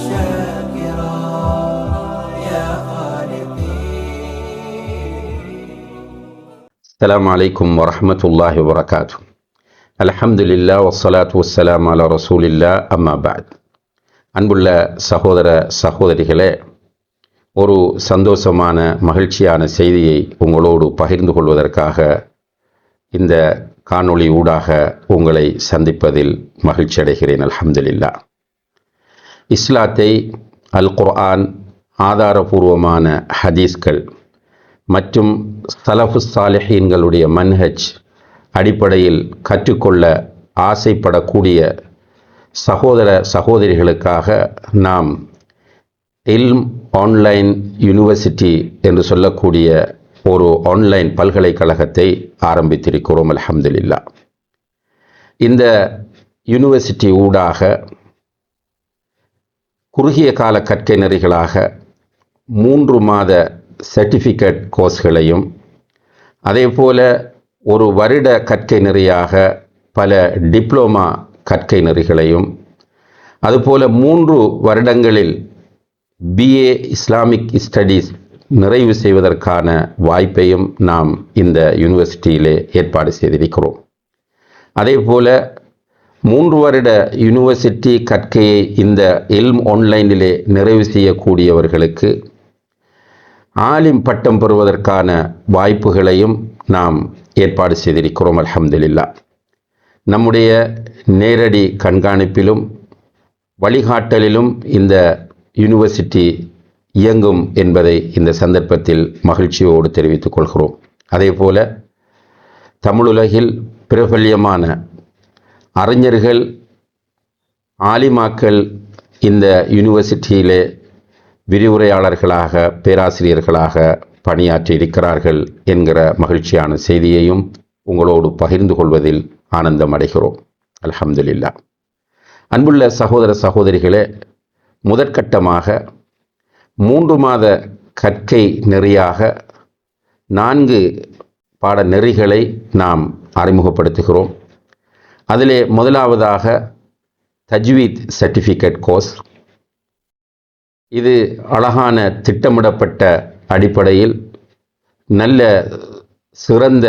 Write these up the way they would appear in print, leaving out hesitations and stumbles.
شاكرا يا خالقي. السلام عليكم ورحمة الله وبركاته. الحمد لله والصلاة والسلام على رسول الله أما بعد. அன்புள்ள சகோதர சகோதரிகளே, ஒரு சந்தோஷமான மகிழ்ச்சியான செய்தியை உங்களோடு பகிர்ந்து கொள்வதற்காக இந்த காணொளி ஊடாக உங்களை சந்திப்பதில் மகிழ்ச்சி அடைகிறேன். அல்ஹம்துலில்லாஹ். இஸ்லாத்தை அல் குர்ஆன், ஆதாரபூர்வமான ஹதீஸ்கள் மற்றும் சலஃபு சாலிஹீன்களுடைய மன்ஹஜ் அடிப்படையில் கற்றுக்கொள்ள ஆசைப்படக்கூடிய சகோதர சகோதரிகளுக்காக நாம் இல்ம் ஆன்லைன் யூனிவர்சிட்டி என்று சொல்லக்கூடிய ஒரு ஆன்லைன் பல்கலைக்கழகத்தை ஆரம்பித்திருக்கிறோம். அல்ஹம்துலில்லாஹ். இந்த யூனிவர்சிட்டி ஊடாக குறுகிய கால கற்கை நெறிகளாக 3 மாத சர்டிஃபிகேட் கோர்ஸ்களையும், அதேபோல ஒரு வருட கற்கை நெறியாக பல டிப்ளோமா கற்கை நெறிகளையும், அதுபோல 3 வருடங்களில் BA இஸ்லாமிக் ஸ்டடீஸ் நிறைவு செய்வதற்கான வாய்ப்பையும் நாம் இந்த யூனிவர்சிட்டியிலே ஏற்பாடு செய்திருக்கிறோம். அதேபோல 3 வருட யூனிவர்சிட்டி கற்கையை இந்த இல்ம் ஆன்லைனிலே நிறைவு செய்யக்கூடியவர்களுக்கு ஆலிம் பட்டம் பெறுவதற்கான வாய்ப்புகளையும் நாம் ஏற்பாடு செய்திருக்கிறோம். அல்ஹம்துலில்லாஹ். நம்முடைய நேரடி கண்காணிப்பிலும் வழிகாட்டலிலும் இந்த யூனிவர்சிட்டி இயங்கும் என்பதை இந்த சந்தர்ப்பத்தில் மகிழ்ச்சியோடு தெரிவித்துக் கொள்கிறோம். அதேபோல தமிழுலகில் பிரபல்யமான அறிஞர்கள், ஆலிமாக்கள் இந்த யூனிவர்சிட்டியிலே விரிவுரையாளர்களாக, பேராசிரியர்களாக பணியாற்றி இருக்கிறார்கள் என்கிற மகிழ்ச்சியான செய்தியையும் உங்களோடு பகிர்ந்து கொள்வதில் ஆனந்தம் அடைகிறோம். அல்ஹம்துலில்லாஹ். அன்புள்ள சகோதர சகோதரிகளே, முதற்கட்டமாக 3 மாத கற்கை நெறியாக 4 பாட நெறிகளை நாம் அறிமுகப்படுத்துகிறோம். அதிலே முதலாவதாக தஜ்வீத் சர்டிஃபிகேட் கோர்ஸ். இது அழகான திட்டமிடப்பட்ட அடிப்படையில் நல்ல சிறந்த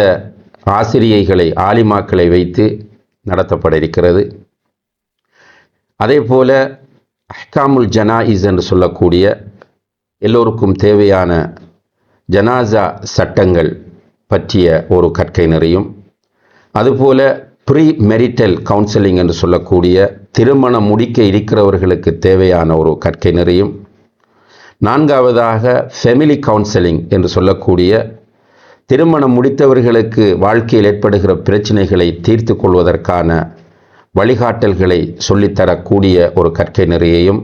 ஆசிரியைகளை, ஆலிமாக்களை வைத்து நடத்தப்பட இருக்கிறது. அதேபோல அஹ்காமுல் ஜனாயிஸ் என்று சொல்லக்கூடிய எல்லோருக்கும் தேவையான ஜனாசா சட்டங்கள் பற்றிய ஒரு கற்கை நெறியும், அதுபோல ப்ரீ மெரிட்டல் கவுன்சிலிங் என்று சொல்லக்கூடிய திருமணம் முடிக்க இருக்கிறவர்களுக்கு தேவையான ஒரு கற்கை நெறியும், 4வதாக ஃபெமிலி கவுன்சிலிங் என்று சொல்லக்கூடிய திருமணம் முடித்தவர்களுக்கு வாழ்க்கையில் ஏற்படுகிற பிரச்சனைகளை தீர்த்து கொள்வதற்கான வழிகாட்டல்களை சொல்லித்தரக்கூடிய ஒரு கற்கை நெறியையும்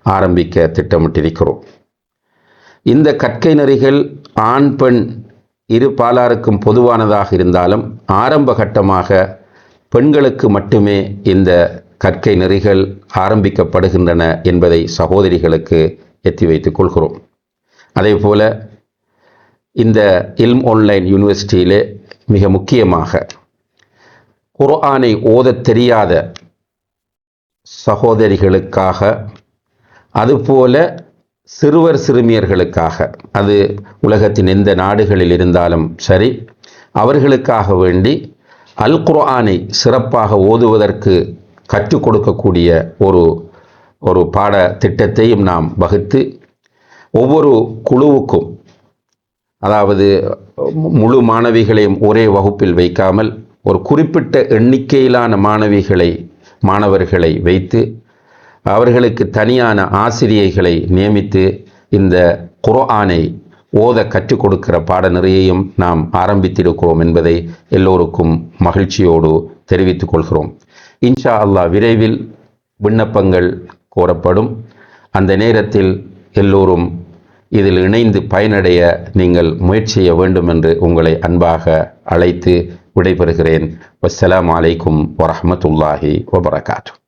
ஆரம்பிக்க திட்டமிட்டிருக்கிறோம். இந்த கற்கை நெறிகள் ஆண் பெண் இரு பாலாருக்கும் பொதுவானதாக இருந்தாலும் ஆரம்ப கட்டமாக பெண்களுக்கு மட்டுமே இந்த கற்கை நெறிகள் ஆரம்பிக்கப்படுகின்றன என்பதை சகோதரிகளுக்கு எத்தி வைத்துக் கொள்கிறோம். அதேபோல இந்த இல்ம் ஆன்லைன் யூனிவர்சிட்டியிலே மிக முக்கியமாக குர்ஆனை ஓதத் தெரியாத சகோதரிகளுக்காக, அதுபோல சிறுவர் சிறுமியர்களுக்காக, அது உலகத்தின் எந்த நாடுகளில் இருந்தாலும் சரி, அவர்களுக்காக வேண்டி அல் குர்ஆனை சிறப்பாக ஓதுவதற்கு கற்றுக் கொடுக்கக்கூடிய ஒரு பாட திட்டத்தையும் நாம் வகுத்து ஒவ்வொரு குழுவுக்கும், அதாவது முழு மாணவிகளையும் ஒரே வகுப்பில் வைக்காமல் ஒரு குறிப்பிட்ட எண்ணிக்கையிலான மாணவர்களை வைத்து அவர்களுக்கு தனியான ஆசிரியைகளை நியமித்து இந்த குர்ஆனை ஓத கற்றுக் கொடுக்கிற பாடநெறியையும் நாம் ஆரம்பித்திருக்கிறோம் என்பதை எல்லோருக்கும் மகிழ்ச்சியோடு தெரிவித்துக் கொள்கிறோம். இன்ஷா அல்லாஹ் விரைவில் விண்ணப்பங்கள் கோரப்படும். அந்த நேரத்தில் எல்லோரும் இதில் இணைந்து பயனடைய நீங்கள் முயற்சி செய்ய வேண்டும் என்று உங்களை அன்பாக அழைத்து விடைபெறுகிறேன். வஸ்ஸலாமு அலைக்கும் வரஹ்மத்துல்லாஹி வபரகாத்துஹு.